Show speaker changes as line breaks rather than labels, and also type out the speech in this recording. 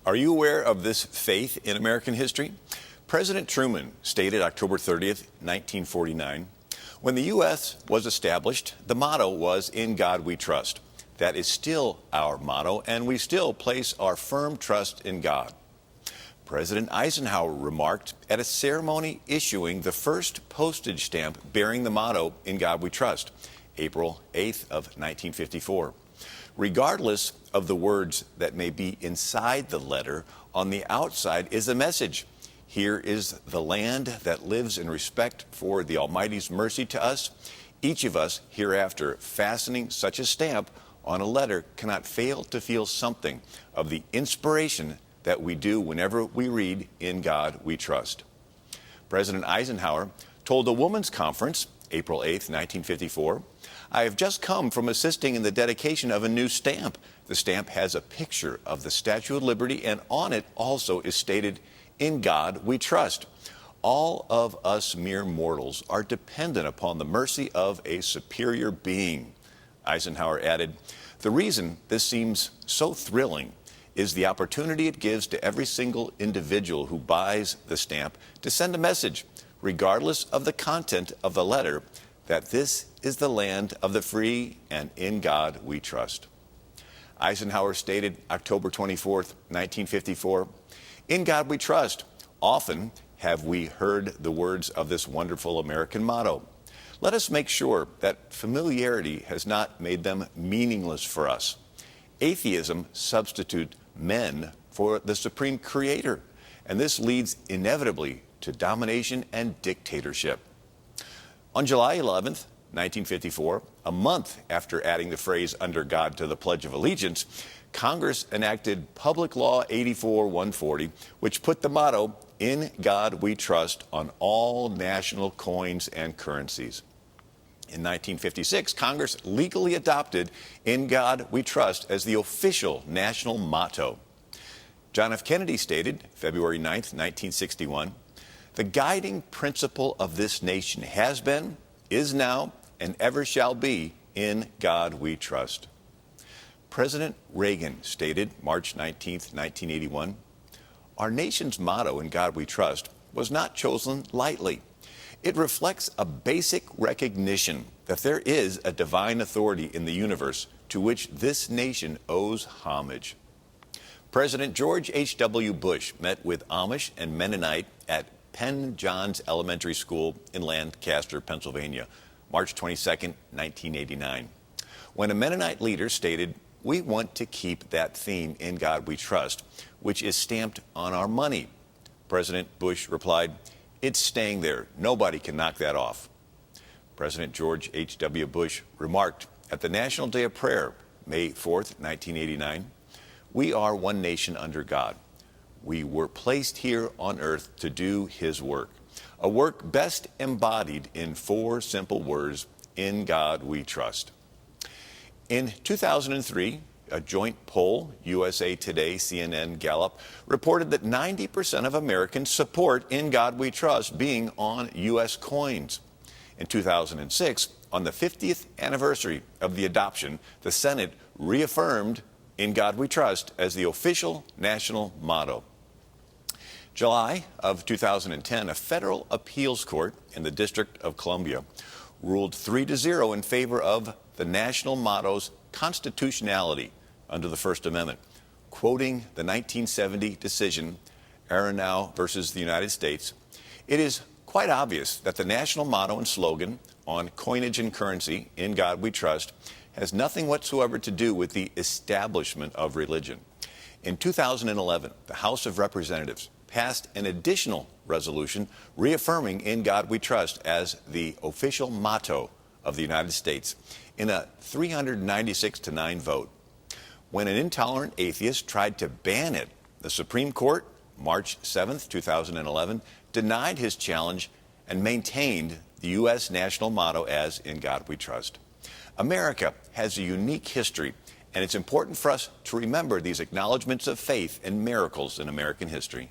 Are you aware of this faith in American history? President Truman stated October 30th, 1949, when the U.S. was established, the motto was, "In God we trust." That is still our motto, and we still place our firm trust in God. President Eisenhower remarked at a ceremony issuing the first postage stamp bearing the motto, "In God we trust," April 8th of 1954. Regardless of the words that may be inside the letter, on the outside is a message. Here is the land that lives in respect for the Almighty's mercy to us. Each of us hereafter fastening such a stamp on a letter cannot fail to feel something of the inspiration that we do whenever we read, "In God we trust." President Eisenhower told a women's conference, April 8th, 1954, "I have just come from assisting in the dedication of a new stamp. The stamp has a picture of the Statue of Liberty, and on it also is stated, 'In God we trust.' All of us mere mortals are dependent upon the mercy of a superior being." Eisenhower added, "The reason this seems so thrilling is the opportunity it gives to every single individual who buys the stamp to send a message, regardless of the content of the letter, that this is the land of the free and in God we trust." Eisenhower stated October 24th, 1954, "In God we trust. Often have we heard the words of this wonderful American motto. Let us make sure that familiarity has not made them meaningless for us. Atheism substitutes men for the supreme creator, and this leads inevitably to domination and dictatorship." On July 11th, 1954, a month after adding the phrase "under God" to the Pledge of Allegiance, Congress enacted Public Law 84-140, which put the motto, "In God we trust," on all national coins and currencies. In 1956, Congress legally adopted "In God we trust" as the official national motto. John F. Kennedy stated, February 9th, 1961, "The guiding principle of this nation has been, is now, and ever shall be, in God we trust." President Reagan stated March 19th, 1981, "Our nation's motto, 'In God we trust,' was not chosen lightly. It reflects a basic recognition that there is a divine authority in the universe to which this nation owes homage." President George H.W. Bush met with Amish and Mennonite at Penn Johns Elementary School in Lancaster, Pennsylvania, March 22nd, 1989. When a Mennonite leader stated, "We want to keep that theme, 'In God we trust,' which is stamped on our money," President Bush replied, "It's staying there. Nobody can knock that off." President George H.W. Bush remarked at the National Day of Prayer, May 4th, 1989, "We are one nation under God. We were placed here on earth to do His work, a work best embodied in four simple words, 'In God we trust.'" In 2003, a joint poll, USA Today, CNN, Gallup, reported that 90% of Americans support "In God we trust" being on U.S. coins. In 2006, on the 50th anniversary of the adoption, the Senate reaffirmed "In God we trust" as the official national motto. July of 2010, a federal appeals court in the District of Columbia ruled 3-0 in favor of the national motto's constitutionality under the First Amendment, quoting the 1970 decision, Aronow versus the United States. "It is quite obvious that the national motto and slogan on coinage and currency, 'In God we trust,' has nothing whatsoever to do with the establishment of religion." In 2011, the House of Representatives passed an additional resolution reaffirming "In God we trust" as the official motto of the United States in a 396-9 vote. When an intolerant atheist tried to ban it, the Supreme Court, March 7th, 2011, denied his challenge and maintained the U.S. national motto as "In God we trust." America has a unique history, and it's important for us to remember these acknowledgments of faith and miracles in American history.